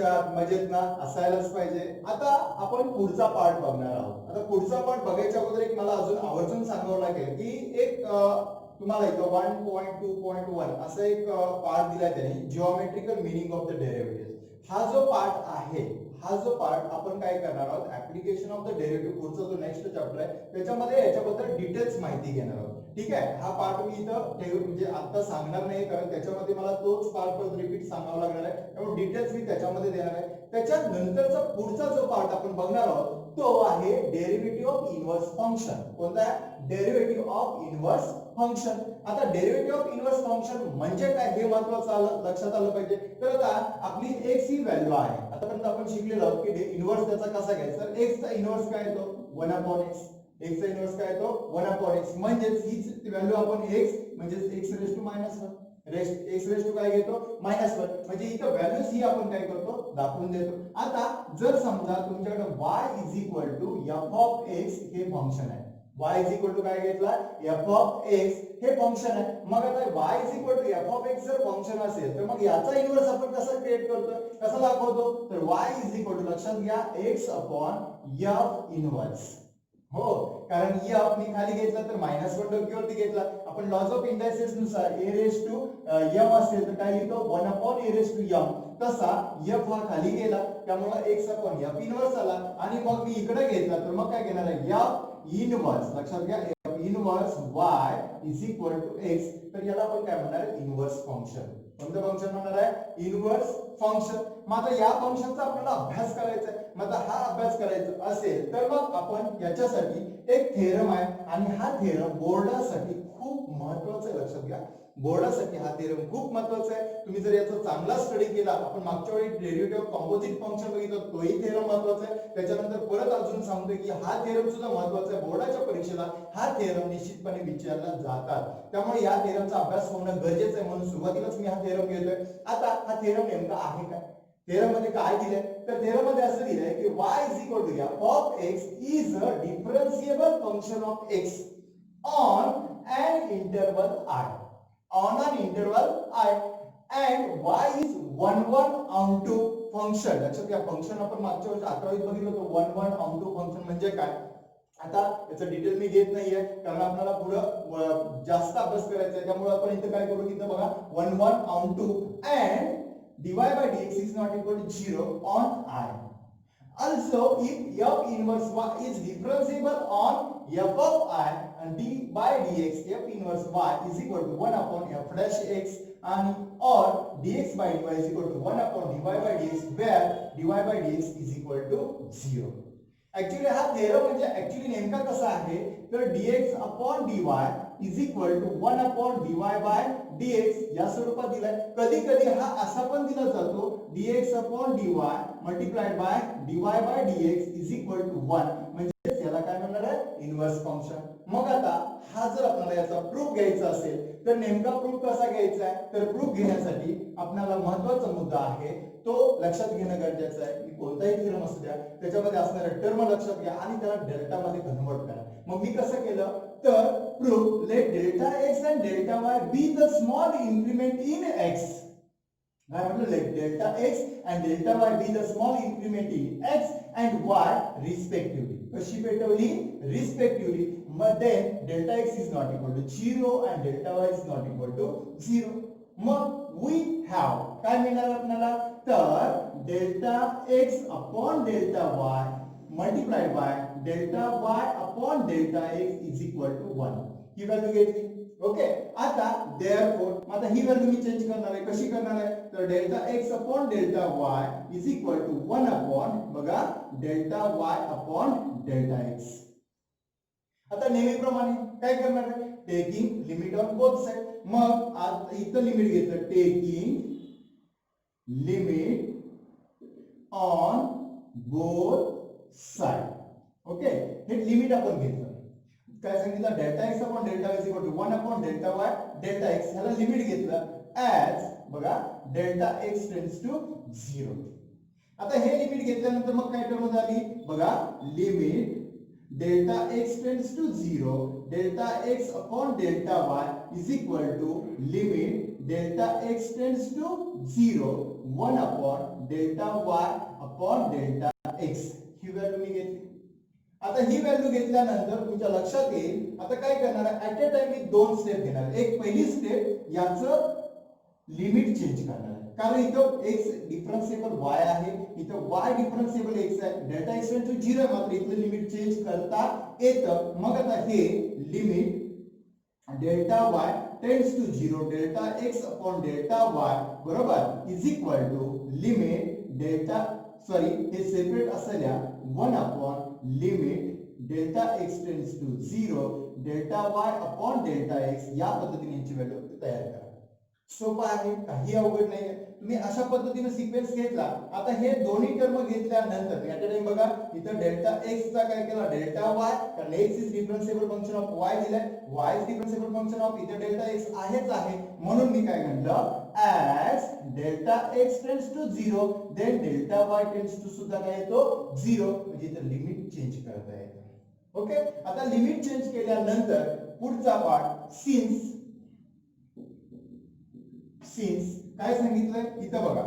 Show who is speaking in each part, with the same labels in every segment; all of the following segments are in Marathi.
Speaker 1: आहात? मजेत ना? असायलाच पाहिजे. आता आपण पुढचा पार्ट बघणार आहोत. आता पुढचा पार्ट बघायच्या अगोदर एक मला अजून आवर्जून सांगावं लागेल की एक तुम्हाला इथं 1.2.1 असं एक पार्ट दिलाय त्याने, geometrical meaning of the derivative. हा जो पार्ट आहे, हा जो पार्ट आपण काय करणार आहोत, ऍप्लिकेशन ऑफ द डेरिव्हेटिव्ह पुढचा जो नेक्स्ट चॅप्टर आहे त्याच्यामध्ये याच्याबद्दल डिटेल्स माहिती घेणार आहोत. ठीक आहे, हा पार्ट मी इथं म्हणजे आता सांगणार नाही, कारण त्याच्यामध्ये मला तोच पार्ट परत रिपीट सांगावा लागणार आहे. त्यामुळे डिटेल्स मी त्याच्यामध्ये देणार आहे. त्याच्यानंतरचा पुढचा जो पार्ट आपण बघणार आहोत तो आहे डेरिव्हेटिव्ह ऑफ इनव्हर्स फंक्शन. कोणता आहे? Derivative of inverse function. आता डेरिव्हेटिव्ह ऑफ इनव्हर्स फंक्शन म्हणजे काय हे महत्त्वाचं लक्षात आलं पाहिजे. तर आता आपली x ही व्हॅल्यू आहे. आतापर्यंत आपण शिकलेलो आहोत की इनव्हर्स त्याचा कसा घ्यायचा. तर x चा इनव्हर्स काय येतो? 1/x. x चा इनव्हर्स काय येतो? 1/x. म्हणजे हीच व्हॅल्यू आपण x म्हणजे x raise to -1 x raise to काय घेतो? -1. म्हणजे इथं व्हॅल्यूज ही आपण काय करतो? दाखवून देतो. आता जर समजा तुमच्याकडे y f of x हे फंक्शन आहे. y काय घेतला? f of x हे फंक्शन आहे. मग आता y f of x जर फंक्शन असेल तर मग याचा इनव्हर्स आपण कसा क्रिएट करतो? कसा दाखवतो? तर y लक्षात घ्या x f इनव्हर्स. हो, कारण f मी खाली घेतला तर -1 डोक्यावरती घेतला. आपण लॉज ऑफ इंडायसेस नुसार a रेज टू m असेल तर काय लिहितो? 1/a raise to m. तसा f हा खाली गेला त्यामुळे x f इनव्हर्स आला. आणि मग मी इकडे घेतला तर मग काय घेणार आहे? f inverse. लक्षात घ्या f इनव्हर्स y x. तर याला आपण काय म्हणणार आहे? Inverse function. कोणतं फंक्शन म्हणणार आहे? Inverse function. मग आता या फंक्शनचा आपल्याला अभ्यास करायचा आहे. मग आता हा अभ्यास करायचा असेल तर मग आपण याच्यासाठी एक थेरम आहे आणि हा थेरम बोर्डासाठी खूप महत्त्वाचा आहे. लक्षात घ्या, बोर्डासाठी हा थेरम खूप महत्त्वाचा आहे. तुम्ही जर याचा चांगला स्टडी केला, आपण मागच्या वेळी डेरिव्हेटिव्ह ऑफ कंपोझिट फंक्शन बघितलं, तोही थेरम महत्त्वाचा आहे. त्याच्यानंतर परत अजून सांगतोय की हा थेरम सुद्धा महत्त्वाचा आहे. बोर्डाच्या परीक्षेला हा थेरम निश्चितपणे विचारला जातात. त्यामुळे या थेरमचा अभ्यास होणं गरजेचं आहे. म्हणून सुरुवातीलाच मी हा थेरम घेतोय. आता हा थेरम नेमका आहे काय? थेरम मध्ये काय दिलंय? तर थेरम मध्ये असं दिलंय की y f of x is a differentiable function of x on an interval I. On an interval I and y is 1/(1/2) function. लक्षात घ्या, फंक्शन आपण मागच्या वेळेस 11वीत बघितलं होतं. 1/(1/2) फंक्शन म्हणजे काय? आता याचं डिटेल मी घेत नाहीये कारण आपल्याला पुढे जास्त अभ्यास करायचा आहे. त्यामुळे आपण इथे काय करू? इथे बघा 1/(1/2) and dy by dx is not equal to 0 on I. Also, if f inverse y is differentiable on f of I and d by dx f inverse y is equal to 1/f dash x and or dx by dy is equal to 1/dy by dx where dy by dx is equal to 0. Actually हा थेरम म्हणजे ऍक्च्युअली नेमका कसा आहे? तर dx upon dy is equal to 1/dy by dx या स्वरूपात दिलाय. कधी कधी हा असा पण दिला जातो dx upon dy multiplied by dy by dx is equal to 1. म्हणजे याला काय म्हणणार आहे? Inverse function. मग आता हा जर आपल्याला याचा प्रूफ घ्यायचा असेल तर नेमका प्रूफ कसा घ्यायचा आहे? तर प्रूफ घेण्यासाठी आपल्याला महत्त्वाचा मुद्दा आहे तो लक्षात घेणं गरजेचं आहे. की कोणताही थेरम असू द्या त्याच्यामध्ये असणारे टर्म लक्षात घ्या आणि त्याला डेल्टा मध्ये कन्वर्ट करा. मग मी कसं केलं? तर proof let delta x and delta y be the small increment in x. काय म्हटलं? Let delta x and delta y be the small increment in x and y respectively. कशी पेटवली? रिस्पेक्टिव्हली. मग then delta x is not equal to 0 and delta y is not equal to 0. मग वी हॅव काय मिळणार आपल्याला? तर delta x upon delta y multiplied by delta y upon delta x is equal to 1. ही व्हॅल्यू घेतली. ओके, आता देअरफॉर आता ही व्हॅल्यू मी चेंज करणार आहे. कशी करणार आहे? तर delta x upon delta y is equal to 1 upon बघा delta y upon delta x. आता नेहमीप्रमाणे काय करणार आहे? Taking limit on both side. मग आता इथं लिमिट घेतलं, taking limit on both side. Okay, हे लिमिट आपण घेतलं. काय सांगितलं? Delta x upon delta y is equal to 1 upon delta y delta x. ह्याला लिमिट घेतलं ऍज बघा डेल्टा x टेंड्स टू 0. आता हे लिमिट घेतल्यानंतर मग काय टर्म झाली? बघा limit delta x tends to 0, delta x upon delta y is equal to limit delta x tends to 0, 1 upon delta y upon delta x. He value मी घेतली. आता ही व्हॅल्यू घेतल्यानंतर तुमच्या लक्षात येईल आता काय करणार आहे, ऍट अ टाइम मी दोन स्टेप घेणार. एक पहिली स्टेप याचं लिमिट चेंज करणार आहे, कारण इथं x डिफरन्शिएबल y आहे, इथं y डिफरन्शिएबल x आहे. डेल्टा x टेंड टू 0 आहे, मात्र इथलं लिमिट चेंज करता येतं. मग आता हे limit delta y tends to 0, delta x upon delta y बरोबर is equal to limit delta हे सेपरेट असलेल्या 1 upon limit delta x tends to 0, delta y upon delta x या पद्धतीने याची व्हॅल्यू तयार करा. सोपं आहे, काही अवघड नाही. तुम्ही अशा पद्धतीने सिक्वेन्स घेतला. आता हे दोन्ही टर्म घेतल्यानंतर या टाइम बघा इथं डेल्टा x चा काय केला डेल्टा y, कारण x is differentiable function of y दिलाय, y is differentiable function of इथं डेल्टा x आहेच आहे. म्हणून मी काय म्हटलं as delta x tends to 0 then delta y tends to सुद्धा काय येतो 0, म्हणजे इथं लिमिट चेंज करता येते. ओके, आता लिमिट चेंज केल्यानंतर पुढचा पार्ट सिन्स काय सांगितलंय इथं बघा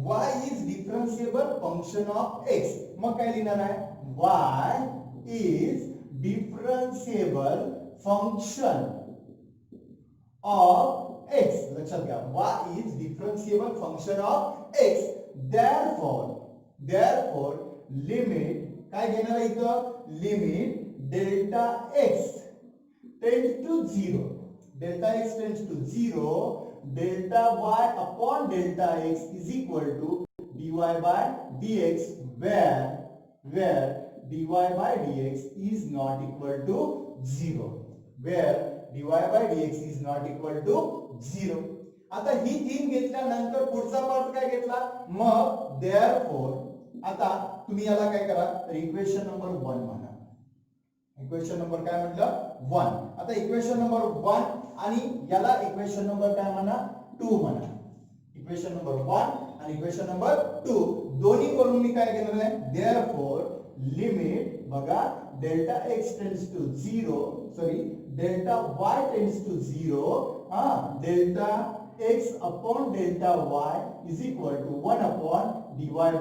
Speaker 1: y is differentiable function of x. मग काय लिहिणार आहे y is differentiable function of x. लक्षात घ्या y is differentiable function of x. therefore limit काय घेणार आहे इथं limit delta x tends to 0, delta x tends to 0, delta y upon delta x is equal to dy by dx where dy by dx is not equal to 0, where dy by dx is not equal to 0. आता ही तीन घेतल्यानंतर पुढचा पार्ट काय घेतला मग therefore आता तुम्ही याला काय करा तर इक्वेशन नंबर 1 म्हणा. इक्वेशन नंबर काय म्हटलं 1. आता इक्वेशन नंबर 1 आणि याला इक्वेशन नंबर काय म्हणा 2 म्हणा. इक्वेशन नंबर 1 आणि इक्वेशन नंबर 2 दोन्ही करून मी काय घेणार आहे therefore लिमिट बघा delta x tends to 0 delta y tends to 0 delta x upon delta y is equal to 1 upon dy by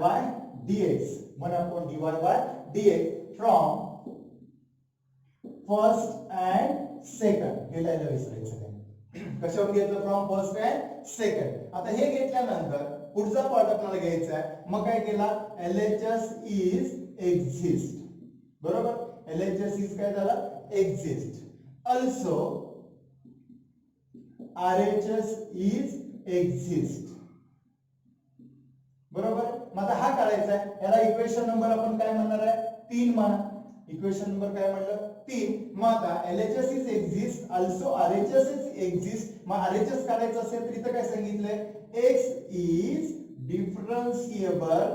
Speaker 1: dx, 1 upon dy by dx from first and second. हे लिहायला विसरायचं नाही. कशावर घेतलं फ्रॉम फर्स्ट अँड सेकंड. आता हे घेतल्यानंतर पुढचा पार्ट आपल्याला घ्यायचा आहे. मग काय केला LHS इज एक्झिस्ट बरोबर. LHS इज काय झालं exist. Also RHS is exist बरोबर. मग आता हा काढायचा आहे. याला इक्वेशन नंबर आपण काय म्हणणार आहे 3 म्हणा. इक्वेशन नंबर काय म्हणलं 3. मग आता LHS is exist also RHS is exist. मग RHS काढायचं असेल तर इथं काय सांगितलंय x is differentiable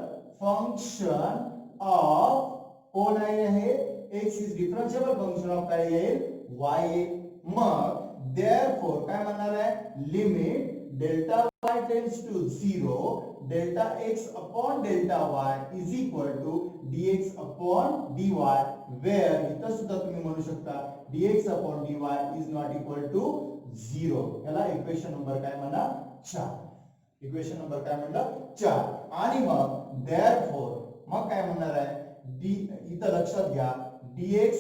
Speaker 1: function of कोण आहे हे x is differentiable function of काय येईल y. मग therefore काय म्हणणार आहे limit delta y tends to 0 delta x upon delta y is equal to dx upon dy where इथं सुद्धा तुम्ही म्हणू शकता dx upon dy is not equal to 0. याला इक्वेशन नंबर काय म्हणा 4. इक्वेशन नंबर काय म्हणलं 4. आणि मग therefore मग काय म्हणणार आहे इथं लक्षात घ्या dx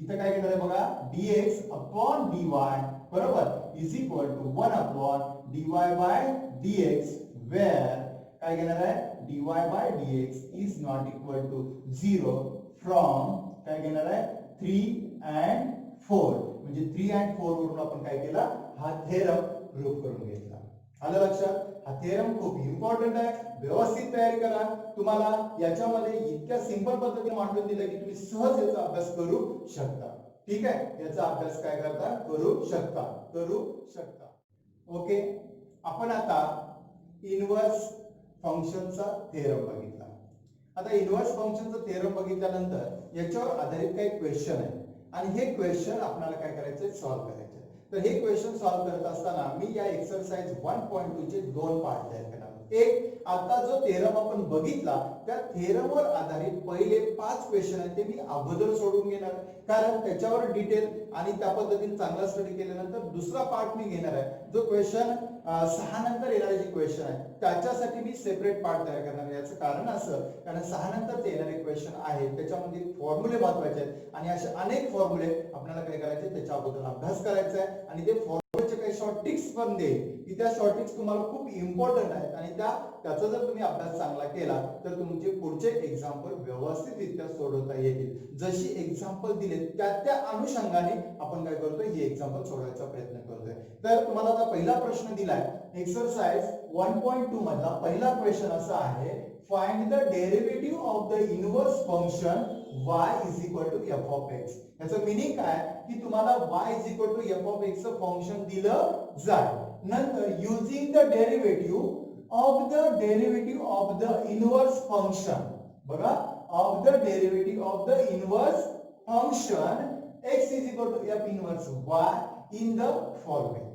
Speaker 1: इथं काय घेणार आहे बघा dx अपॉन dy बरोबर is equal to 1 upon dy by dx where काय घेणार आहे dy by dx is not equal to 0 from काय घेणार आहे 3 and 4. म्हणजे 3 and 4 वरून आपण काय केला हा थेरम प्रूव्ह करून घेतला. आलं लक्षात. हा थेरम खूप इम्पॉर्टंट आहे. व्यवस्थित तयारी करा. तुम्हाला याच्यामध्ये इतक्या सिंपल पद्धतीने मांडून दिलं की तुम्ही सहज याचा अभ्यास करू शकता. ठीक आहे. याचा अभ्यास काय करता करू शकता. ओके. आपण आता इनव्हर्स फंक्शनचा थेरम बघितला. आता इनव्हर्स फंक्शनचा थेरम बघितल्यानंतर याच्यावर आधारित काही क्वेश्चन आहे आणि हे क्वेश्चन आपल्याला काय करायचे सॉल्व्ह करायचे. तर हे क्वेश्चन सॉल्व्ह करत असताना मी या एक्सरसाइज 1.2 चे दोन पार्ट तयार करणार. एक आता जो थेरम आपण बघितला त्या थेरमवर आधारित पहिले 5 क्वेश्चन आहेत ते मी अगोदर सोडून घेणार कारण त्याच्यावर डिटेल आणि त्या पद्धतीने चांगला स्टडी केल्यानंतर दुसरा पार्ट मी घेणार आहे जो क्वेश्चन 6 नंतर येणारे जे क्वेश्चन आहे त्याच्यासाठी मी सेपरेट पार्ट तयार करणार आहे। याचं कारण असं कारण 6 नंतर येणारे क्वेश्चन आहेत त्याच्यामध्ये फॉर्म्युले महत्वाचे आहेत आणि असे अनेक फॉर्म्युले आपल्याला काय करायचे त्याच्या अगोदर अभ्यास करायचा आहे आणि ते फॉर्म्युलेचे काही शॉर्ट ट्रिक्स पण देईल की त्या शॉर्ट ट्रिक्स तुम्हाला खूप इम्पॉर्टंट आहेत आणि त्याचा जर तुम्ही अभ्यास चांगला केला तर तुमचे पुढचे एक्झाम्पल व्यवस्थितरित्या सोडवता येतील। जशी एक्झाम्पल दिले त्या अनुषंगाने आपण काय करतोय ही एक्झाम्पल सोडवायचा प्रयत्न करतोय। तर तुम्हाला आता पहिला प्रश्न दिलाय एक्सरसाइज 1.2 मधला पहिला क्वेश्चन असा आहे find the derivative of the inverse function y is equal to f of x। याचं मीनिंग काय की तुम्हाला y is equal to f of x चं फंक्शन दिलं जाईल नंतर using the derivative of the inverse function बघा of the derivative of the inverse function x is equal to f inverse y in the following।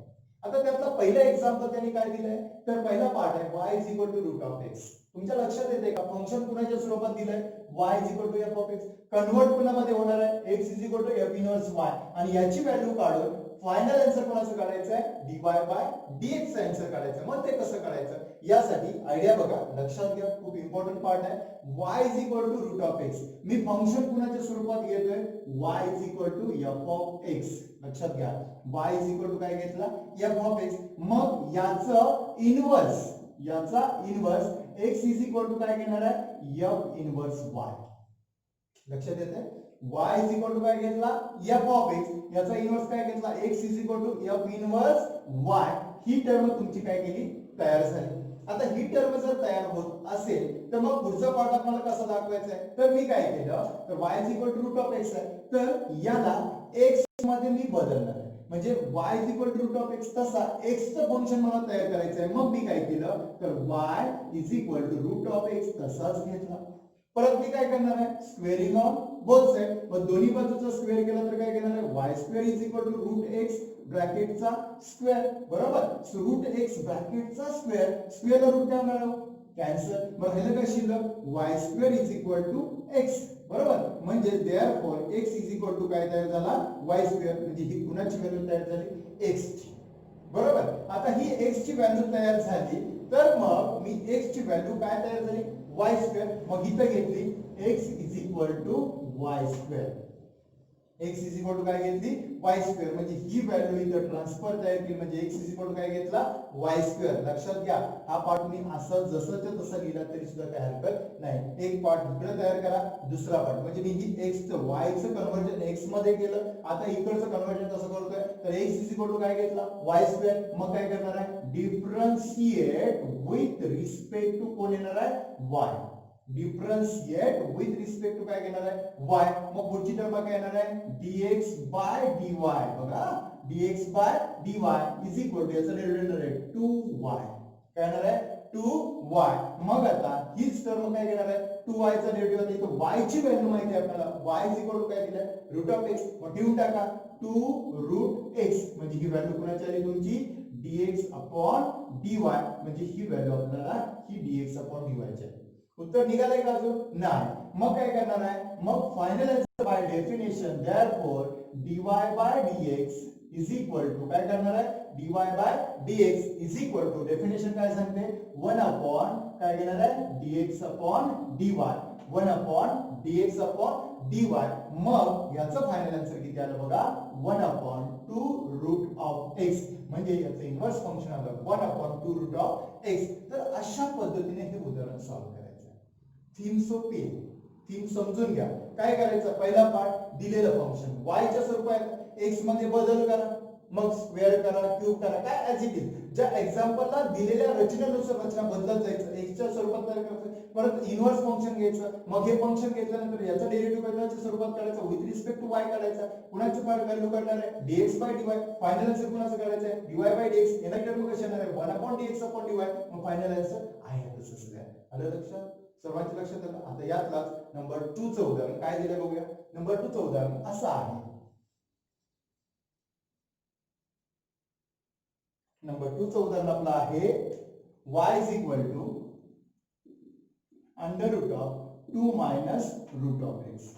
Speaker 1: आता त्यातला पहिला एक्झाम्पल त्यांनी काय दिलंय तर पहिला पार्ट आहे y is equal to root of x। तुमच्या लक्षात येते का फंक्शन कुणाच्या स्वरूपात दिलंय y is equal to f of x convert कुणामध्ये होणार आहे x is equal to f inverse y आणि याची व्हॅल्यू काढून फायनल आन्सर कोणाचं काढायचं आहे dy by dx चा आन्सर काढायचं। मग ते कसं काढायचं यासाठी आयडिया बघा लक्षात घ्या खूप इम्पॉर्टंट पार्ट आहे y is equal to root of x me function कुणाच्या स्वरूपात घेतोय y is equal to f of x लक्षात घ्या y is equal to काय घेतला f of x मग याचा inverse x is equal to काय घेणार आहे f inverse y लक्षात येते y is equal to काय घेतला f of x याचा इनव्हर्स काय घेतला x is equal to f inverse y he term तुमची काय केली तयार झाली। आता ही टर्म जर तयार होत असेल तर मग पुढचा पार्ट आपल्याला कसा दाखवायचा आहे तर मी काय केलं तर y is equal to root of x आहे तर याला x मध्ये मी बदलणार आहे म्हणजे y is equal to root of x तसा x चं फंक्शन मला तयार करायचं आहे मग मी काय केलं तर y is equal to root of x तसाच घेतला परत मी काय करणार आहे स्क्वेअरिंग ऑन बोथ साइड मग दोन्ही बाजूचा स्क्वेअर केला तर काय घेणार आहे y square is equal to root x ब्रॅकेटचा स्क्वेअर बरोबर सो रूट x ब्रॅकेटचा स्क्वेअरला रूट काय होणार कॅन्सल मग हे काय शिल्लक y square is equal to x बरोबर म्हणजे therefore x is equal to काय तयार झाला y square म्हणजे ही कुणाची व्हॅल्यू तयार झाली x ची बरोबर आता ही x ची व्हॅल्यू तयार झाली तर मग मी x ची व्हॅल्यू काय तयार झाली y square मग इथे घेतली x is equal to y square x is equal to काय घेतली y square म्हणजे ही व्हॅल्यू इथे ट्रान्सफर तयार केली म्हणजे x is equal to काय घेतला y square लक्षात घ्या हा पार्ट मी असं जसंच्या तसं लिहिला तरी सुद्धा काय हरकत नाही एक पार्ट इकडे तयार करा दुसरा पार्ट म्हणजे मी ही x चं y चं कन्वर्जन x मध्ये केलं आता इकडचं कन्वर्जन कसं करतोय तर x is equal to काय घेतला y square मग काय करणार आहे डिफरन्शिएट विथ रिस्पेक्ट टू कोण येणार आहे y differentiate with respect to काय घेणार आहे y मग पुढची टर्म काय येणार आहे dx by dy बघा dx by dy is equal to याचा डेरिव्हेटिव्ह आहे 2y काय येणार आहे 2y मग आता हीच टर्म काय घेणार आहे 2y चा डेरिव्हेटिव्ह आहे इथे y ची व्हॅल्यू माहिती आहे आपल्याला y is equal to काय दिलंय रूट ऑफ x मग ठेवून टाका 2 रूट x म्हणजे ही व्हॅल्यू कोणाची आली तुमची dx upon dy म्हणजे ही व्हॅल्यू आपल्याला ही dx upon dy ची उत्तर निघालंय का अजून नाही मग काय करणार आहे मग final answer by definition therefore dy by dx is equal to काय करणार आहे dy by dx is equal to definition काय सांगते 1 upon काय घेणार आहे dx upon dy 1 upon dx upon dy मग याचं फायनल आन्सर किती आलं बघा 1 upon 2 root of x म्हणजे याचं इन्व्हर्स फंक्शन आलं 1 upon 2 root of x तर अशा पद्धतीने हे उदाहरण सॉल्व्ह करायचं थीम सोपी आहे थीम समजून घ्या काय करायचं पहिला पार्ट दिलेलं फंक्शन y च्या स्वरूपात x मध्ये बदल करा मग स्क्वेअर करा क्यूब करा काय ऍज इट इज ज्या एक्झाम्पलला दिलेल्या रचनेनुसार रचना बदलत जायचं x च्या स्वरूपात तयार करायचं परत इन्व्हर्स फंक्शन घ्यायचं मग हे फंक्शन घेतल्यानंतर याचा डेरिव्हेटिव्ह कशाच्या स्वरूपात काढायचा विथ रिस्पेक्ट टू y काढायचा कुणाची व्हॅल्यू काढणार आहे dx by dy final answer कुणाचं काढायचं आहे dy by dx येणार टर्म कशी येणार आहे 1 upon dx upon dy मग फायनल आन्सर आहे तसंच आहे आलं लक्षात सर्वांच्या लक्षात आलं आता यातलाच नंबर 2 चं उदाहरण काय दिलं बघूया नंबर 2 चं उदाहरण असं आहे नंबर 2 चं उदाहरण आपलं आहे y is equal to under root of 2 minus root of x.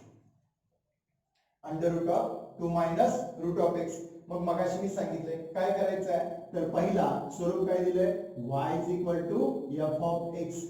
Speaker 1: Under root of 2 minus root of x. मग मगाशी मी सांगितले काय करायचं आहे, तर पहिला स्वरूप काय दिलंय, y is equal to f of x.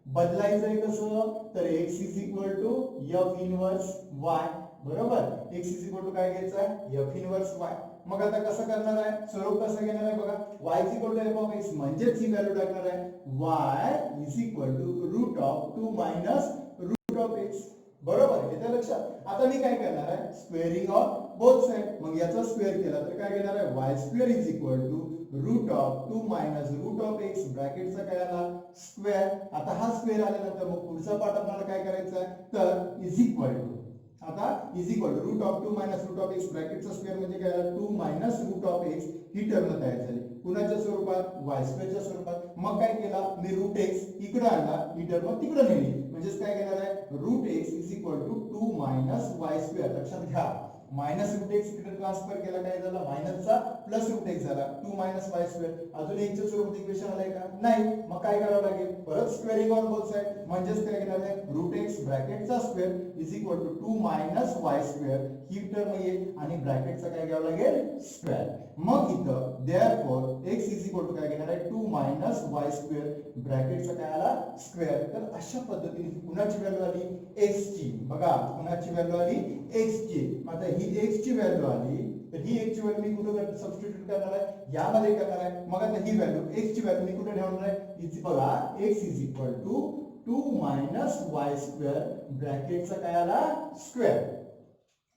Speaker 1: बदलायचंय कसं, तर x is equal to f inverse y. बरोबर, x इज इक्वल टू काय घ्यायचं आहे, f इनवर्स y. मग आता कसं करणार आहे, स्वरूप कसं घेणार आहे बघा, y is equal to f of x म्हणजेच ही व्हॅल्यू टाकणार आहे y is equal to root of 2 minus root of x. बरोबर, येते लक्षात. आता मी काय करणार आहे, स्क्वेअरिंग ऑफ बोथ साइड. मग याचा स्क्वेअर केला तर काय घेणार आहे, y square is equal to root of 2 minus root of x ब्रॅकेटचा काय आला, स्क्वेअर. आता हा स्क्वेअर आल्यानंतर मग पुढचा पार्ट आपल्याला काय करायचा आहे, तर इज इक्वल टू, आता is equal to root of 2 minus root of x ब्रॅकेटचा स्क्वेअर म्हणजे काय आला, 2 मायनस रूट ऑफ x. ही टर्म तयार झाली कुणाच्या स्वरूपात, y स्क्वेअरच्या स्वरूपात. मग काय केला मी, रूट x इकडे आणला, ही टर्म तिकडे नेली, म्हणजेच काय घेणार आहे, root x is equal to 2 minus y square. लक्षात घ्या, मायनस रूट x इकडे ट्रान्सफर केला, काय झाला, मायनसचा प्लस रूट x झाला, 2 मायनस y स्क्वेअर. अजून x च्या स्वरूपात इक्वेशन आलंय का, नाही. मग काय करावं लागेल, परत स्क्वेअरिंग ऑन बोथ साइड. म्हणजेच काय घेणार आहे, रूट x ब्रॅकेटचा square is equal to 2 minus y square. ही टर्म येईल आणि ब्रॅकेटचा काय घ्यावं लागेल, स्क्वेअर. मग इथं therefore x is equal to काय घेणार आहे, 2 मायनस y स्क्वेअर ब्रॅकेटचा काय आला, स्क्वेअर. तर अशा पद्धतीने कुणाची व्हॅल्यू आली, x ची. बघा कुणाची व्हॅल्यू आली, x ची. आता ही x ची व्हॅल्यू आली, तर ही x ची व्हॅल्यू मी कुठे सबस्टिट्यूट करणार आहे, यामध्ये करणार आहे. मग आता ही व्हॅल्यू x ची व्हॅल्यू मी कुठे ठेवणार आहे, इथे बघा x is equal to 2 minus y square ब्रॅकेटचा काय आला, square.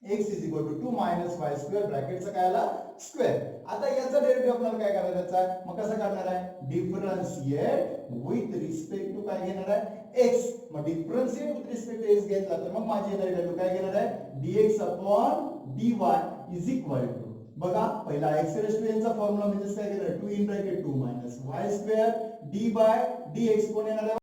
Speaker 1: x is equal to 2 minus y square ब्रॅकेटचा काय आला, स्क्वेअर. आता याचा डेरिव्हेटिव्ह आपल्याला काय करायचा आहे, मग कसं करणार आहे, डिफरन्शिएट विथ रिस्पेक्ट टू काय घेणार आहे, x. मग differentiate with respect to x घेतला तर मग माझी येणारी व्हॅल्यू काय घेणार आहे, dx upon dy is equal to, बघा पहिला x रेज टू n चा फॉर्म्युला म्हणजे काय घेणार, 2 in bracket 2 minus y square d by dx कोण येणार आहे,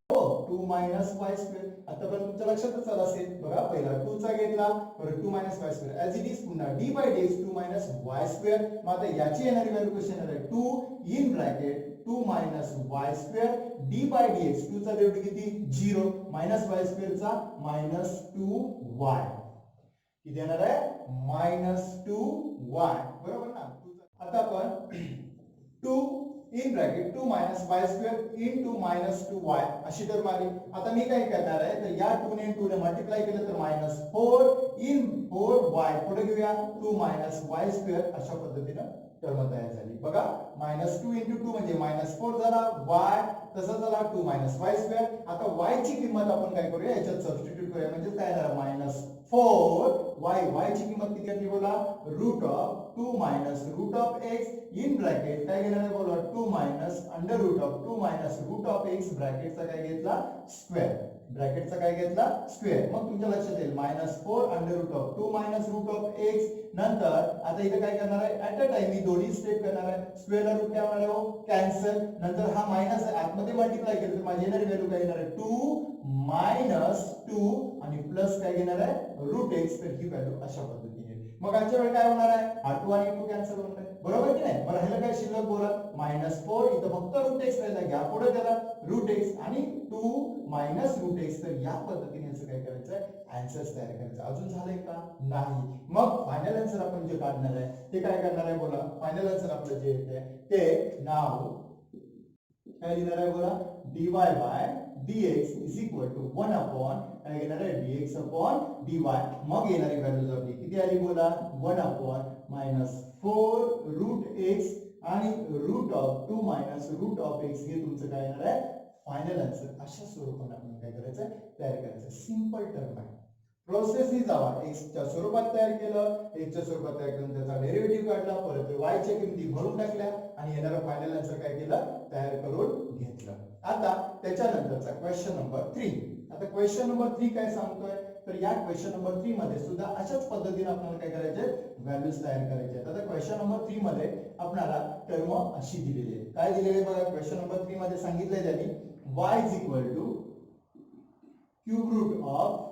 Speaker 1: 2 मायनस y स्क्वेअर. आता पण तुमच्या लक्षातच आलं असेल, बघा पहिला 2 चा घेतला, परत 2 minus y square as it is, पुन्हा d by dx 2 minus y square. मग आता याची येणारी व्हॅल्यू कशी येणार आहे, 2 in bracket 2 minus y square d by dx. 2 चा डेरिव्हेटिव्ह किती, 0, मायनस y स्क्वेअर चा मायनस 2y. किती येणार आहे, मायनस 2y. बरोबर ना. आता आपण 2 in bracket 2 minus y square into minus 2y अशी टर्म आली. आता मी काय करणार आहे, तर या 2 ने 2 ने मल्टिप्लाय केलं तर मायनस 4 इन 4y. पुढे घेऊया 2 मायनस y स्क्वेअर. अशा पद्धतीने टर्म तयार झाली. बघा मायनस 2 इंटू 2 म्हणजे मायनस 4 झाला, y तसा झाला 2 मायनस y स्क्वेअर. आता y ची किंमत आपण काय करूया, याच्यात सबस्टिट्यूट करूया, म्हणजे काय येणार, मायनस 4 y ची किंमत किती आली बोला, root of 2 minus root of x in bracket काय घेणार आहे बोला, 2 minus under root of 2 minus root of x ब्रॅकेटचा काय घेतला, स्क्वेअर. ब्रॅकेटचा काय घेतला, स्क्वेअर. मग तुमच्या लक्षात येईल minus 4 under root of 2 minus root of x. नंतर आता इथे काय करणार आहे, ऍट अ टाइम मी दोन्ही स्टेप करणार आहे. स्क्वेअरला रूट काय होणार आहे, कॅन्सल. नंतर हा मायनस आतमध्ये मल्टिप्लाय केलं तर माझी येणारी व्हॅल्यू काय येणार आहे, 2 मायनस 2 आणि प्लस काय घेणार आहे, रूट x. तर ही व्हॅल्यू अशा पद्धतीने. मग आजच्या वेळी काय होणार आहे, हा 2 आणि 2 कॅन्सल होणार आहे, बरोबर की नाही. बरं ह्याला काय शिल्लक बोला, मायनस 4 इथं फक्त रूट x राहिला, घ्या पुढे त्याला रूट x आणि 2 मायनस रूट x. तर या पद्धतीने याचं काय करायचं आहे, आन्सर्स तयार करायचं. अजून झालंय का, नाही. मग फायनल आन्सर आपण जे काढणार आहे ते काय करणार आहे बोला, फायनल आन्सर आपलं जे येते ते नाव काय लिहिणार आहे बोला, dy by dx is equal to 1 upon काय घेणार आहे, dx अपॉन dy. मग येणारी व्हॅल्यू आपली किती आली बोला, 1 अपॉन मायनस 4 रूट x आणि root of 2 minus root of x. हे तुमचं काय येणार आहे, फायनल आन्सर. अशा स्वरूपाने आपण काय करायचं, तयार करायचं. सिंपल टर्म आहे. प्रोसेस ही जावा, x च्या स्वरूपात तयार केलं, x च्या स्वरूपात तयार करून त्याचा डेरिव्हेटिव्ह काढला, परत y च्या किमती भरून टाकल्या आणि येणारा फायनल आन्सर काय केलं, तयार करून घेतलं. आता त्याच्यानंतरचा क्वेश्चन नंबर 3. आता क्वेश्चन नंबर 3 काय सांगतोय, तर या क्वेश्चन नंबर 3 मध्ये सुद्धा अशाच पद्धतीने आपल्याला काय करायचे, व्हॅल्यूज तयार करायचे आहेत. आता क्वेश्चन नंबर 3 मध्ये आपल्याला टर्म अशी दिलेली आहे. काय दिलेली आहे बघा, क्वेश्चन नंबर 3 मध्ये सांगितलंय त्यांनी y is equal to cube root of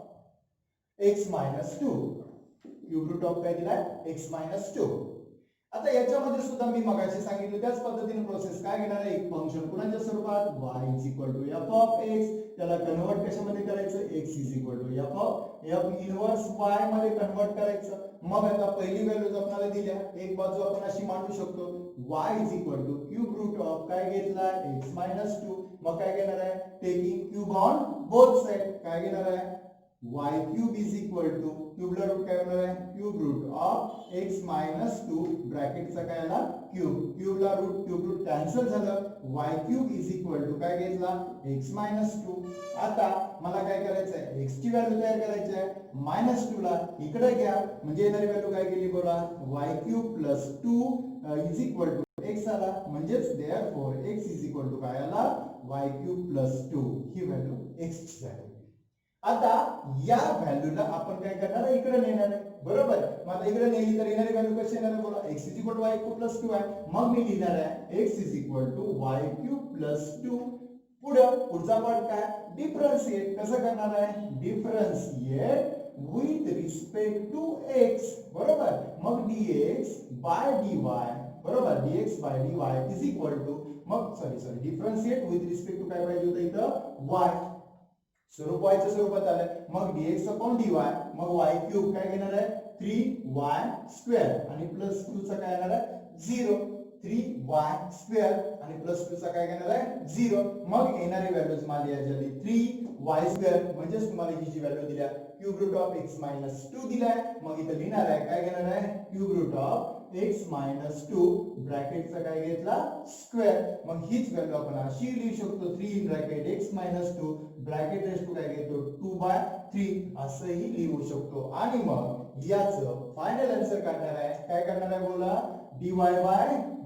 Speaker 1: x minus 2. Cube root of काय दिलाय, x मायनस 2. आता याच्यामध्ये सुद्धा मी मगाशी सांगितलं त्याच पद्धतीने प्रोसेस काय घेणार आहे, एक फंक्शन कुणाच्या स्वरूपात y is equal to f of x, त्याला कन्वर्ट कशामध्ये करायचं, x is equal to f of f inverse y मध्ये कन्वर्ट करायचं. मग आता पहिली व्हॅल्यूज आपल्याला दिल्या, एक बाजू आपण अशी मांडू शकतो y is equal to cube root of काय घेतला x मायनस 2. मग काय घेणार आहे, taking cube on both side काय घेणार आहे y cube is equal to क्यूबला रूट काय होणार आहे, cube root of x minus 2 ब्रॅकेटचा काय आला क्यूब, क्यूबला रूट क्यूब रूट कॅन्सल झालं, y cube is equal to काय घेतला x मायनस 2. आता मला काय करायचं आहे, x ची व्हॅल्यू तयार करायची आहे, मायनस 2 ला इकडे घ्या म्हणजे येणारी व्हॅल्यू काय केली बोला, y cube plus 2 is equal to x आला, म्हणजेच therefore x is equal to काय आला y cube प्लस 2, ही व्हॅल्यू x ची झाली. आता या व्हॅल्यूला आपण काय करणार आहे, इकडे नेणार आहे बरोबर. मग आता इकडे नेली तर येणारी व्हॅल्यू कशी येणार आहे बोला, x is equal to y cube plus 2 आहे. मग मी लिहिणार आहे x is equal to y cube plus 2. पुढचा पार्ट काय, डिफरन्शिएट कसं करणार आहे, differentiate with respect to x बरोबर. मग dx बाय dy बरोबर, dx by dy is equal to मग sorry differentiate with respect to काय पाहिजे होतं इथं y, स्वरूप y च्या स्वरूपात आलंय. मग dx अपॉन dy, मग y क्यूब काय घेणार आहे 3y स्क्वेअर आणि प्लस 2 चा काय येणार आहे 0, 3y स्क्वेअर आणि प्लस 2 चा काय घेणार आहे 0. मग येणारी व्हॅल्यूज माझी याच्याली 3y स्क्वेअर म्हणजेच तुम्हाला ही जी व्हॅल्यू दिल्या cube root of x minus 2 दिलाय. मग इथे लिहिणार आहे काय घेणार आहे cube root of x minus 2 ब्रॅकेटचा काय घेतला स्क्वेअर. मग हीच व्हॅल्यू आपण अशी लिहू शकतो 3 in bracket x minus 2 bracket raise to काय घेतो 2/3 असंही लिहू शकतो. आणि मग याचं फायनल आन्सर काढणार आहे, काय करणार आहे बोला, dy बाय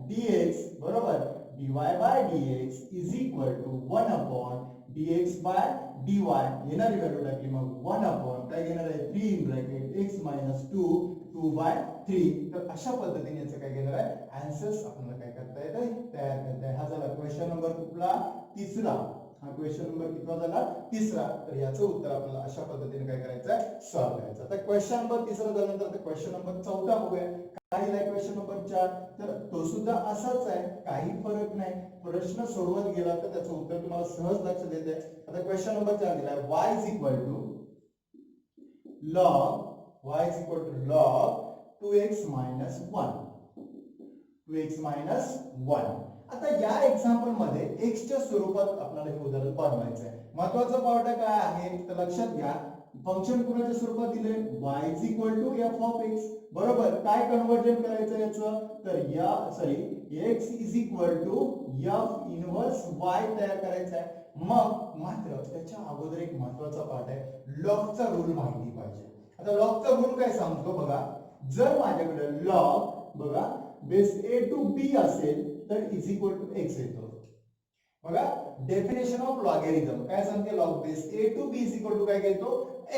Speaker 1: dx बरोबर, dy by dx is equal to 1 upon dx by dy, येणारी व्हॅल्यू टाकली मग 1 अपॉन काय घेणार आहे 3 इन ब्रॅकेट x मायनस 2 2/3. तर अशा पद्धतीने याचं काय घेणार आहे आन्सर्स आपल्याला काय करता येते तयार करता येते. हा झाला क्वेश्चन नंबर कुठला, तिसरा. हा क्वेश्चन नंबर कितवा झाला, तिसरा. तर याचं उत्तर आपल्याला अशा पद्धतीने काय करायचं आहे, सॉल्व्ह करायचं. आता क्वेश्चन नंबर तिसरा झाल्यानंतर क्वेश्चन नंबर चौथा बघूया. काय आहे क्वेश्चन नंबर 4, तर तो सुद्धा असाच आहे, काही फरक नाही. प्रश्न सोडवत गेला तर त्याचं उत्तर तुम्हाला सहज लक्षात येते. आता क्वेश्चन नंबर 4 दिलाय y is equal to log 2x minus 1, 2x minus 1. आता या एक्झाम्पल मध्ये x च्या स्वरूपात आपल्याला हे उदाहरण बनवायचं आहे. महत्त्वाचा पार्ट काय आहे तर लक्षात घ्या, फंक्शन कुणाच्या स्वरूपात दिले y is equal to f of x बरोबर. काय कन्वर्जन करायचं याचं, तर x is equal to f inverse y तयार करायचा आहे. मग मात्र त्याच्या अगोदर एक महत्त्वाचा पार्ट आहे, लॉगचा रूल माहिती पाहिजे. आता लॉगचा रूल काय सांगतो बघा, जर माझ्याकडे लॉग बघा बेस a टू b असेल तर इज इक्वल टू x येतो. बघा डेफिनेशन ऑफ लॉगॅरिथम काय सांगते, log base a to b is equal to काय घेतो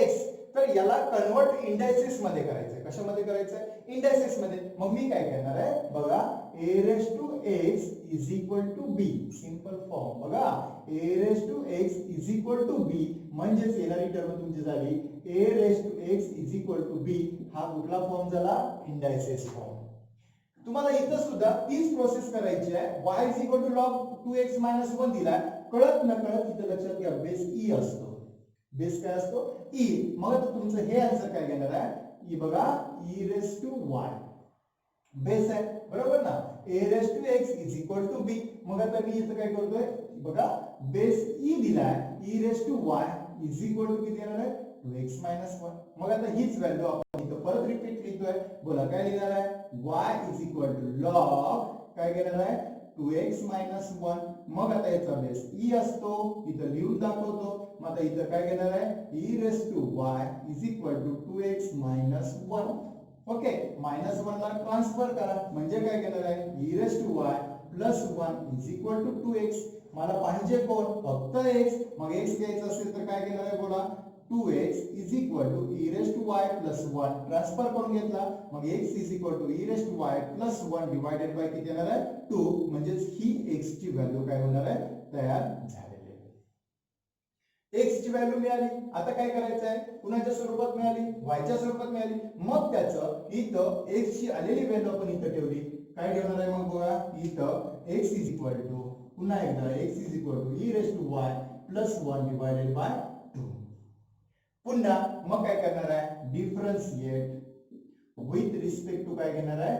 Speaker 1: x. तर याला कन्वर्ट इंडायसेस मध्ये करायचंय. कशामध्ये करायचंय, इंडायसेस मध्ये. मग मी काय करणार आहे बघा, a raise to x is equal to b, simple form बघा, a raise to x is equal to b म्हणजेच येणारी टर्म तुमची झाली a raise to x is equal to b. हा कुठला फॉर्म झाला, इंडायसेस फॉर्म. तुम्हाला इथं सुद्धा तीच प्रोसेस करायची आहे. y is equal to log 2x minus 1 दिला, कळत न कळत इथं लक्षात घ्या बेस e असतो. बेस काय असतो e. मग आता तुमचं हे आन्सर काय घेणार आहे, e बघा e raise to y base आहे बरोबर ना, a raise to x is equal to b. मग आता मी इथं काय करतोय बघा, बेस e दिलाय e raise to y is equal to किती येणार आहे 2x मायनस 1. मग आता हीच व्हॅल्यू आपण इथं परत रिपीट लिहितोय. बोला काय लिहिणार आहे, y is equal to log काय घेणार आहे 2x मायनस 1. मग आता याचा बेस e असतो, इथं लिहून दाखवतो. मग आता इथं काय घेणार आहे e raise to y is equal to 2x minus 1. Okay, minus 1 ला ट्रान्सफर करा म्हणजे काय घेणार आहे e raise to y plus 1 is equal to 2x. मला पाहिजे कोण, फक्त x. मग x घ्यायचं असेल तर काय घेणार आहे बोला, 2x is equal to e raise to y plus 1 transfer करून घेतला. मग x is equal to e raise to y plus 1 divided by किती येणार आहे 2. म्हणजेच ही x ची व्हॅल्यू काय होणार आहे तयार झालेली आहे. x ची व्हॅल्यू मिळाली. आता काय करायचं आहे, कुणाच्या स्वरूपात मिळाली, y च्या स्वरूपात मिळाली. मग त्याचं इथं x ची आलेली व्हॅल्यू आपण इथं ठेवली, काय ठेवणार आहे मग बघा इथं x इज इक्वल टू पुन्हा एकदा x is equal to e raise to y plus 1 divided by 2. पुन्हा मग काय करणार आहे डिफरन्शिएट विथ रिस्पेक्ट टू काय घेणार आहे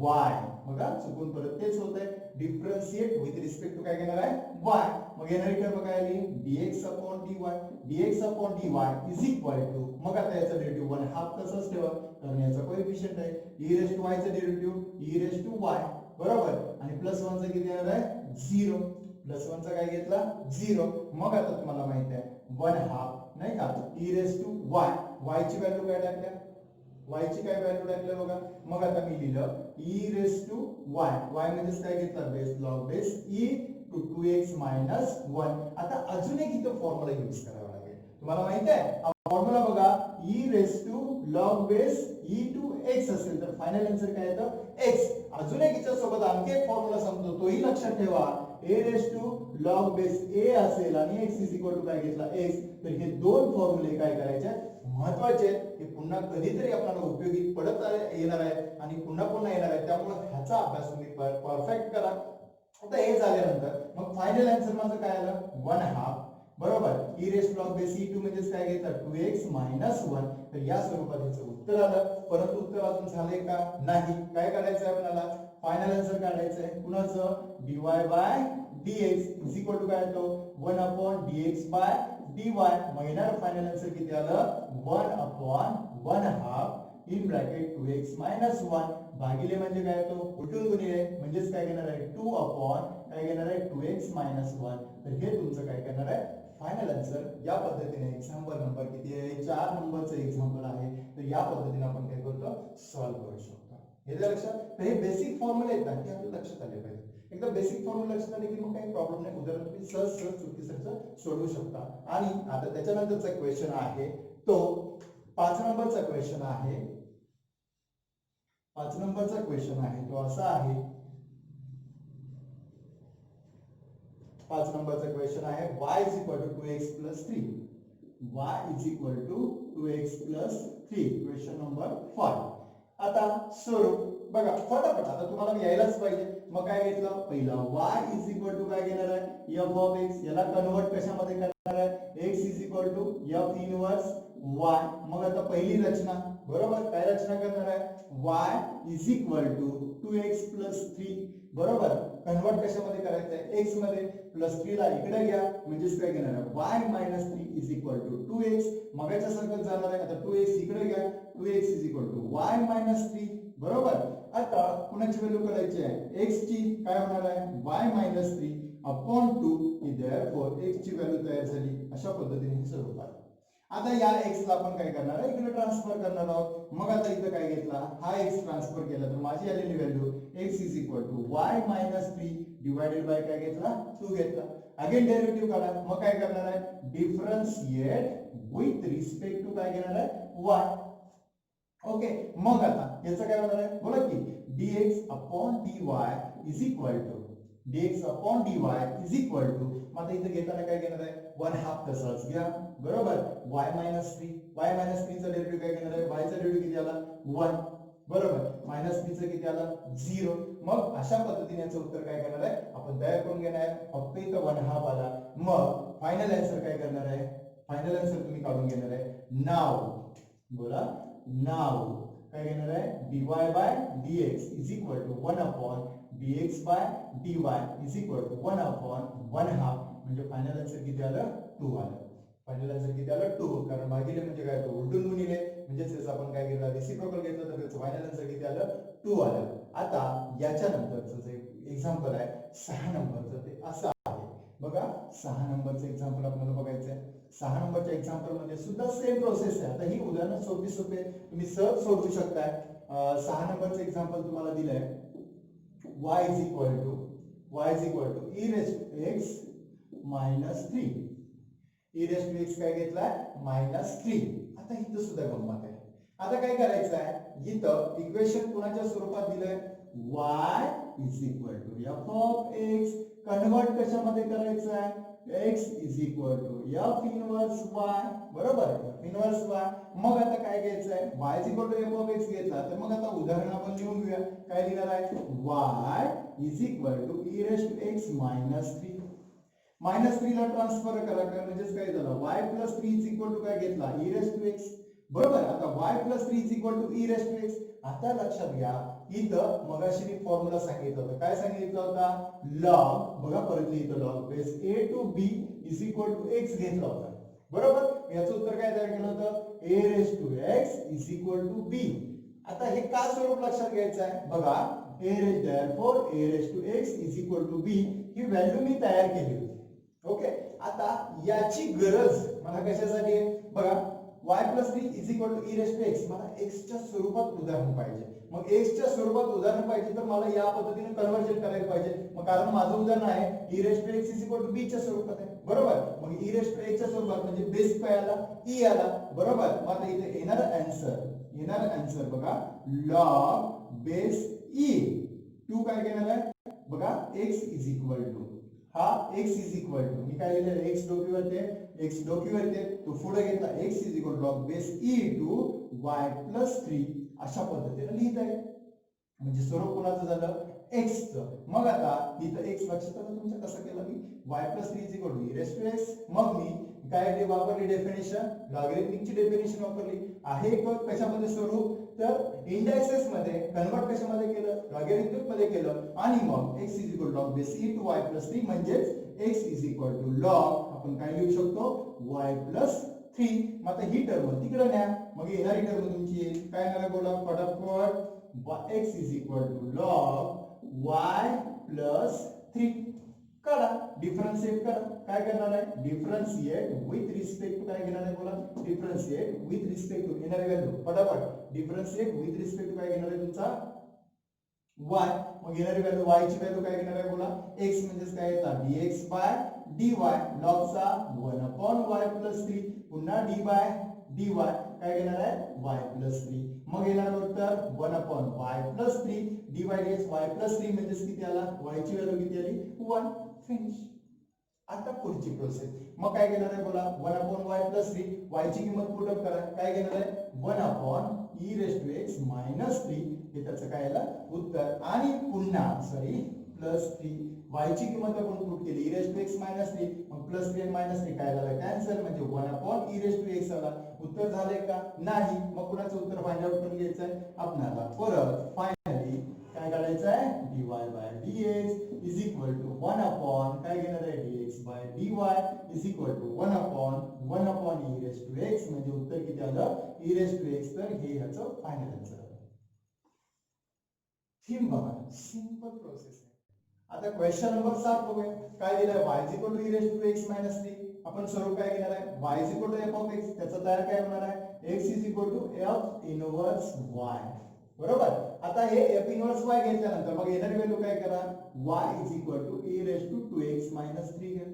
Speaker 1: y. बघा चुकून परत तेच होत आहे डिफरन्शिएट विथ रिस्पेक्ट टू काय घेणार आहे y. मग येणारी टर्म काय आली dx upon dy is equal to मग आता याचा डेरिव्हेटिव्ह 1 हाफ तसंच ठेवा कारण याचा कोएफिशिएंट आहे e रेस टू y चा derivative e raise to y बरोबर आणि प्लस 1 चा किती येणार आहे 0 प्लस 1 चा काय घेतला 0. मग आता तुम्हाला माहिती आहे 1 हाफ नाही का e raise to y y ची व्हॅल्यू काय टाकल्या y ची काय व्हॅल्यू टाकल्या बघा. मग आता मी लिहिलं e raise to y y म्हणजे काय घेतला base log base e to 2x minus 1. आता अजून एक इथं फॉर्म्युला यूज करावा लागेल तुम्हाला माहिती आहे फॉर्म्युला बघा e raise to log base e to x असेल तर फायनल आन्सर काय येतं x. अजून एक याच्या सोबत आणखी एक फॉर्म्युला सांगतो तोही लक्षात ठेवा a raise to log base a असेल आणि x इज इक्वल टू काय घेतला x. तर हे दोन फॉर्म्युले काय करायचे महत्वाचे हे पुन्हा कधीतरी आपल्याला उपयोगी पडत येणार आहे आणि पुन्हा पुन्हा येणार आहे त्यामुळे ह्याचा अभ्यास तुम्ही परफेक्ट करा. आता हे झाल्यानंतर मग फायनल आन्सर माझं काय आलं 1 हाफ बरोबर e raise to log base e2 म्हणजे काय घेतलं 2x मायनस 1. तर या स्वरूपात याचं उत्तर आलं परंतु उत्तर अजून झाले का नाही. काय करायचं आहे आपल्याला फायनल आन्सर काढायचं आहे कुणाचं dy by dx is equal to काय येतो 1 अपॉन dx बाय dy. मग येणार फायनल आन्सर किती आलं 1 upon 1 half in bracket 2x minus 1 भागिले म्हणजे काय येतो उलटून गुणिले म्हणजेच काय घेणार आहे 2 अपॉन काय घेणार आहे 2x मायनस 1. तर हे तुमचं काय करणार आहे फायनल आन्सर. या पद्धतीने एक्झाम्पल नंबर किती आहे 4 नंबरचं एक्झाम्पल आहे. तर या पद्धतीने आपण काय करतो सॉल्व्ह करू शकतो. हे लक्षात तर हे बेसिक फॉर्म्युले आहेत ना ते आपल्या लक्षात आले पाहिजे. एकदा बेसिक फॉर्म्युला लक्षात आले की मग काही प्रॉब्लेम नाही उदाहरण तुम्ही सहज चुकीचं सोडवू शकता. आणि आता त्याच्यानंतरचा क्वेश्चन आहे तो 5 नंबरचा क्वेश्चन आहे 5 नंबरचा क्वेश्चन आहे तो असा आहे 5 नंबरचा क्वेश्चन आहे y is equal to 2x plus 3. y is equal to 2x plus 3 question number 5. आता स्वरूप बघा फटाफट आता तुम्हाला यायलाच पाहिजे. मग काय घेतलं पहिला y is equal to काय घेणार आहे f of x. याला कन्वर्ट कशामध्ये करणार आहे x is equal to f inverse y. मग आता पहिली रचना बरोबर काय रचना करणार आहे y is equal to 2x plus 3 बरोबर कन्वर्ट कशामध्ये करायचं आहे x मध्ये प्लस 3 ला इकडे घ्या म्हणजेच काय घेणार आहे y minus 3 is equal to 2x. मगाच्या सारखं जाणार आहे आता 2x इकडे घ्या 2x is equal to y minus 3 बरोबर. आता कुणाची व्हॅल्यू करायची आहे x ची काय होणार आहे y minus 3 upon 2 therefore x ची व्हॅल्यू तयार झाली. अशा पद्धतीने हे स्वरूप आहे. आता या x ला आपण काय करणार आहे इकडे ट्रान्सफर करणार आहोत. मग आता इथं काय घेतला हा x ट्रान्सफर केला तर माझी आलेली value x is equal to y minus 3 divided by काय घेतला 2 घेतला. अगेन डेरिव्हेटिव्ह काढा. मग काय करणार आहे डिफरन्शिएट विथ रिस्पेक्ट टू काय घेणार आहे y. ओके मग आता याचं काय होणार आहे बोला की dx upon dy is equal to dx upon dy is equal to मग आता इथे घेताना काय घेणार आहे 1 हाफ तसाच घ्या बरोबर y minus 3 चा डेरिव्हेटिव्ह काय घेणार आहे y चा डेरिव्हेटिव्ह किती आला 1 बरोबर मायनस 3 चा किती आला 0. मग अशा पद्धतीने याचं उत्तर काय करणार आहे आपण तयार करून घेणार आहे. फक्त इथं 1 हाफ आला. मग फायनल आन्सर काय करणार आहे फायनल आन्सर तुम्ही काढून घेणार आहे नाव बोला नाव काय घेणार आहे dy by dx is equal to 1 upon dx by dy is equal to 1 upon 1 half. म्हणजे फायनल आन्सर किती आलं 2 आलं. फायनल आन्सर किती आलं 2 कारण भागिले म्हणजे काय तो उलटून गुणिले म्हणजेच आपण काय घेतला रेसिप्रोकल घेतलं तर त्याचं फायनल आन्सर किती आलं 2 आलं. आता याच्या नंतरचं जे एक्झाम्पल आहे 6 नंबरचं ते असं आहे बघा 6 नंबरचं एक्झाम्पल आपल्याला बघायचं आहे. 6 नंबरच्या एक्झाम्पल मध्ये सुद्धा सेम प्रोसेस आहे. आता ही उदाहरणं सोपी तुम्ही सहज सोडवू शकताय. 6 नंबरचं एक्झाम्पल तुम्हाला दिलंय y is equal to e raised to x minus 3 e raised to x काय घेतलाय -3. आता इथं सुद्धा गंमत आहे. आता काय करायचं आहे इथं इक्वेशन कोणाच्या स्वरूपात दिलंय y is equal to f of x convert कशामध्ये करायचं आहे x is equal to f inverse y बरोबर एफ इनवर्स y मग आता काय घ्यायचं आहे y is equal to f of x घेतला तर मग आता उदाहरण आपण लिहून घेऊया काय लिहिणार आहे y is equal to e raise to x minus 3 minus 3 ला ट्रान्सफर करा म्हणजेच काय झालं y plus 3 is equal to काय घेतला e रेज टू x बरोबर आता y plus 3 is equal to e raise to x आता लक्षात घ्या इथं मगाशी मी फॉर्म्युला सांगितलं होतं काय सांगितलं होता लॉग बघा परत लिहितो log base a to b is equal to x घेतला होता बरोबर याचं उत्तर काय तयार केलं होतं a raise to x is equal to b आता हे का स्वरूप लक्षात घ्यायचं आहे बघा a raise therefore a raise to x is equal to b ही व्हॅल्यू मी तयार केली होती ओके आता याची गरज मला कशासाठी आहे बघा y plus 3 is equal to e raised to x मला x च्या स्वरूपात उदाहरण पाहिजे मग x च्या स्वरूपात उदाहरण पाहिजे तर मला या पद्धतीने कन्वर्जन करायला पाहिजे मग कारण माझं उदाहरण आहे e raised to x is equal to b च्या स्वरूपात आहे बरोबर मग e raised to x च्या स्वरूपात म्हणजे बेस काय आला e आला बरोबर मग आता इथे येणार आन्सर बघा log बेस e 2 काय घेणार आहे बघा x is equal to हा x is equal to मी काय लिहिलं x डोकीवरती तो पुढे घेतला x is equal to log base e to y plus 3 अशा पद्धतीने लिहित आहे म्हणजे स्वरूप कोणाचं झालं x चं मग आता इथं x लक्षात आलं तुमच्या कसं केलं मी y plus 3 is equal to e raised to x मग मी काय वापरली डेफिनेशन लॉगॅरिथमिकची डेफिनेशन वापरली आहे कशामध्ये स्वरूप तर इंडायसेस मध्ये कन्वर्ट कशामध्ये केलं लॉगॅरिथमिक मध्ये केलं आणि मग x is equal to log base e to y plus 3 म्हणजेच x is equal to log आपण काय लिहू शकतो y plus 3 मग आता ही टर्म तिकडे न्या मग येणारी टर्म तुमची येईल काय येणार बोला फटाफट x is equal to log y plus 3 करा डिफरन्शिएट करा काय करणार आहे डिफरन्शिएट विथ रिस्पेक्ट टू काय घेणार आहे बोला डिफरन्शिएट विथ रिस्पेक्ट टू येणारी व्हॅल्यू फटाफट डिफरन्शिएट विथ रिस्पेक्ट टू काय घेणार आहे तुमचा y मग येणारी व्हॅल्यू y ची व्हॅल्यू काय घेणार आहे बोला x म्हणजे काय येतात dx by dy log चा 1/y + 3 पुन्हा d by dy काय घेणार आहे y + 3 मग येणार उत्तर 1/y + 3 d by dx y + 3 म्हणजे किती आला y ची व्हॅल्यू किती आली 1 फिनिश आता पुढची प्रोसेस मग काय घेणार आहे बोला 1/y + 3 y ची किंमत पुट अप करा काय घेणार आहे 1/e⁻x - 3 हे त्याचं काय आलं उत्तर आणि पुन्हा +3 y ची किंमत आपण पुट केली e⁻x - 3 मग +3 आणि -3 काय झालं कॅन्सल म्हणजे 1/e⁻x आला उत्तर झाले का नाही मग पुन्हाचं उत्तर फाइंड आउट करून घ्यायचं आहे आपल्याला परत फायनली काय काढायचं आहे dy by dx is equal to 1 काय घेणार आहे dx by dy is equal to 1/e⁻x म्हणजे उत्तर किती आलं e⁻x तर हे ह्याचं फायनल आन्सर आहे थीम बघा सिंपल प्रोसेस आहे आता क्वेश्चन नंबर 7 बघूया काय दिलंय y is equal to e⁻x - 3 आपण स्वरूप काय घेणार आहे y is equal to f of x त्याचा तयार काय होणार आहे x is equal to f inverse y बरोबर आता हे f इनवर्स y घेतल्यानंतर मग येणारी व्हॅल्यू काय करा y is equal to e⁻2x - 3 घ्या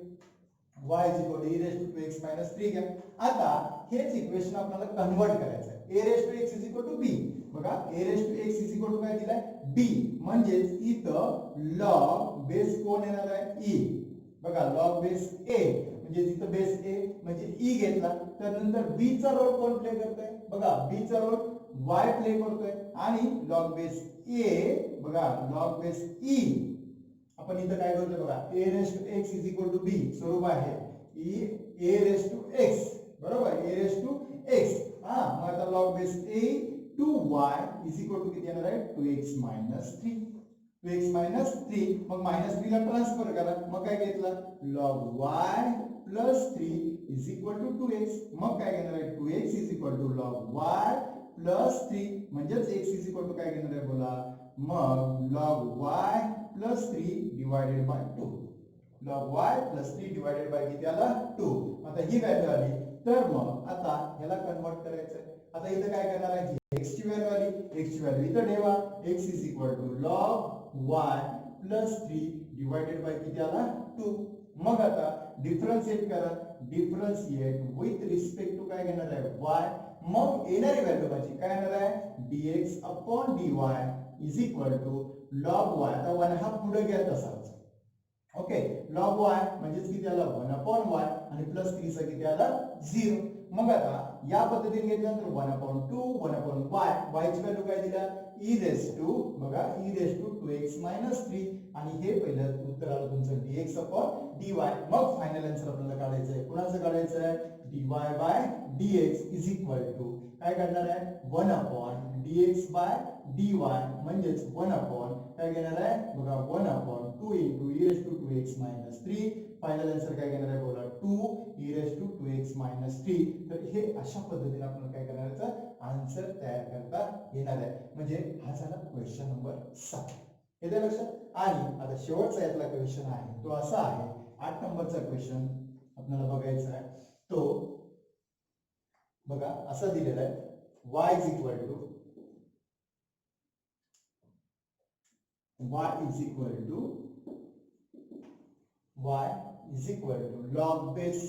Speaker 1: y is equal to e⁻2x - 3 घ्या आता हेच इक्वेशन आपल्याला कन्वर्ट करायचं आहे a⁻x is equal to b बघा a⁻x is equal to काय दिलाय b म्हणजे इथं log बेस कोण येणार आहे e बघा log बेस a म्हणजे तिथं बेस a म्हणजे e घेतला तर नंतर b चा रोल कोण प्ले करतोय बघा b चा रोल y प्ले करतोय आणि log बेस a बघा log बेस e आपण इथं काय करतोय बघा a⁻x is equal to b स्वरूप आहे a⁻x बरोबर a⁻x मग आता log base a to y is equal to किती येणार आहे 2x - 3 2x - 3 मग -3 ला ट्रान्सफर करा मग काय घेतलं log y plus 3 is equal to 2x मग काय घेणार आहे 2x is equal to log y plus 3 म्हणजेच x is equal to काय घेणार आहे बोला मग log y plus 3 divided by 2 log y plus 3 divided by किती आला 2 आता ही व्हॅल्यू आली तर मग आता ह्याला कन्वर्ट करायचं आहे आता इथं काय करणार आहे x ची व्हॅल्यू आली x ची व्हॅल्यू इथं ठेवा x is equal to log y plus 3 divided by किती आला 2 मग आता डिफरन्शिएट करा डिफरन्शिएट विथ रिस्पेक्ट टू काय घेणार आहे y मग येणारी व्हॅल्यू माझी काय येणार आहे dx upon dy is equal to log Y, आता 1 हा पुढे घ्या तसाच. ओके, लॉग वाय म्हणजेच किती आला 1/y आणि प्लस 3 चा किती आला 0. मग आता या पद्धतीने घेतल्यानंतर 1/2 1/y, y ची व्हॅल्यू काय दिला e रेस टू बघा e रेस टू 2x - 3 आणि हे पहिलं उत्तर आलं तुमचं dx अपॉन dy. मग फायनल आन्सर आपल्याला काढायचं आहे. कुणाचं काढायचं आहे dy by dx is equal to काय काढणार आहे 1 अपॉन dx बाय dy म्हणजेच 1 अपॉन काय घेणार आहे बघा 1 upon 2 into e raise to 2x - 3. Final answer काय घेणार आहे बोला 2 e रेस टू 2x - 3. तर हे अशा पद्धतीने आपण काय करणार आहे आन्सर तयार करता येणार आहे. म्हणजे हा झाला क्वेश्चन नंबर 7. येते लक्षात. आणि आता शेवटचा यातला क्वेश्चन आहे तो असा आहे 8 नंबरचा क्वेश्चन आपल्याला बघायचा आहे. तो बघा असा दिलेला आहे y is equal to log base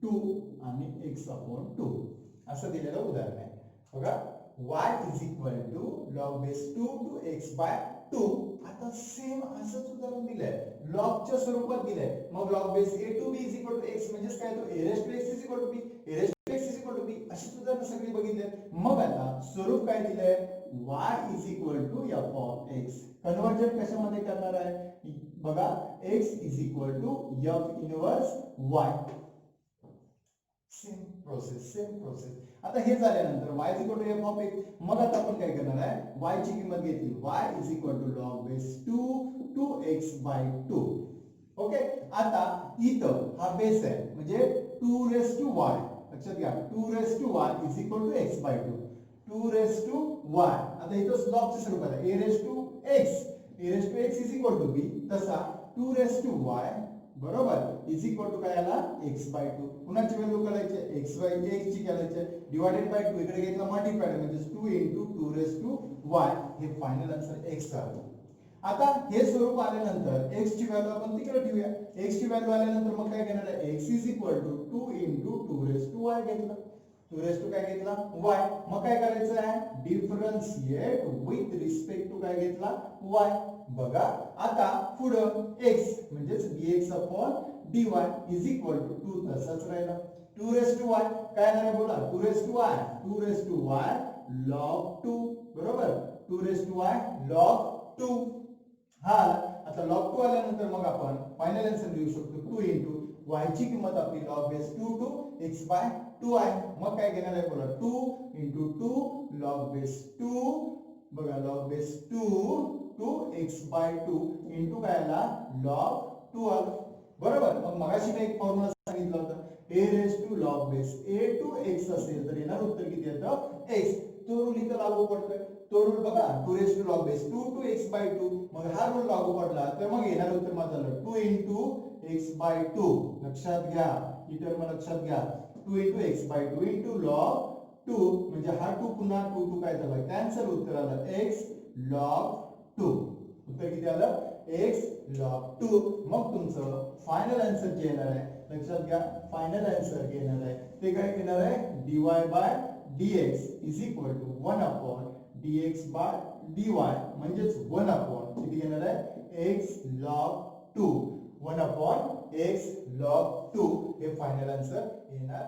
Speaker 1: 2 आणि x अपॉन 2 असं दिलेलं उदाहरण आहे. बघा y is equal to log base 2 to x by 2. आता सेम असंच उदाहरण दिलंय लॉगच्या स्वरूपात दिलंय. मग log base a to b is equal to x म्हणजेच काय तो a raise to x is equal to b, a raise to x is equal to b अशी उदाहरणं सगळी बघितले. मग आता स्वरूप काय दिलंय y is equal to f of x. Conversion कशामध्ये करणार आहे बघा x is equal to f inverse y. Same process. आता हे झाल्यानंतर y is equal to f of x. मग आता आपण काय करणार आहे y ची किंमत घेतली y is equal to log base 2 to x by 2. Okay, आता इथं हा बेस आहे म्हणजे 2 रेस टू y. लक्षात घ्या 2 raise to y is equal to x by 2. 2 raise to y आता इथं लॉगच्या स्वरूपात आहे a raise to x is equal to b. तसा 2 रेस टू y बरोबर इज इक्वल टू काय आला x बाय 2. कुणाची व्हॅल्यू काढायची x ची काढायची डिवाइडेड बाय 2 इकडे घेतला मल्टिप्लाइड म्हणजे 2 इंटू 2 रेस टू y. हे फायनल आन्सर x आला. आता हे स्वरूप आल्यानंतर x ची व्हॅल्यू आपण तिकडे ठेवूया. x ची व्हॅल्यू आल्यानंतर मग काय घेणार आहे x is equal to 2 into 2 raise to y घेतला. 2 रेस टू काय घेतला y. मग काय करायचं आहे डिफरन्शिएट विथ रिस्पेक्ट टू काय घेतला y. बघा आता पुढं x म्हणजेच dx upon dy is equal to 2 तसाच राहिला. 2 रेस टू y काय येणार आहे बोला 2 रेस टू y log 2 बरोबर 2 रेस टू y log 2 हा. आता log 2 आल्यानंतर मग आपण फायनल आन्सर लिहू शकतो 2 इंटू y ची किंमत आपली log base 2 to x by 2 आहे. मग काय घेणार आहे बोला 2 इंटू 2 log बेस 2 बघा log base 2 to x by 2 into काय आला log 2 आला. बरोबर. मग मगाशी मी एक फॉर्म्युला सांगितलं होतं a raise to log base a to x असेल तर येणार उत्तर किती येतं x. तो रूल इथं लागू पडतोय. तो रूल बघा 2 raise to log base 2 to x by 2. मग हा रूल लागू पडला तर मग येणार उत्तर माझं झालं 2 इंटू x बाय 2. लक्षात घ्या ही टर्म लक्षात घ्या 2 into x by 2 into log 2 म्हणजे हा 2 पुन्हा 2 काय झाला कॅन्सल. उत्तर आलं x log 2. उत्तर किती आलं x log 2. मग तुमचं फायनल आन्सर जे येणार आहे लक्षात घ्या फायनल आन्सर येणार आहे ते काय येणार आहे dy by dx is equal to 1 upon dx by dy म्हणजेच 1 अपॉन किती येणार आहे x log 2. 1 upon x log 2 हे फायनल आन्सर येणार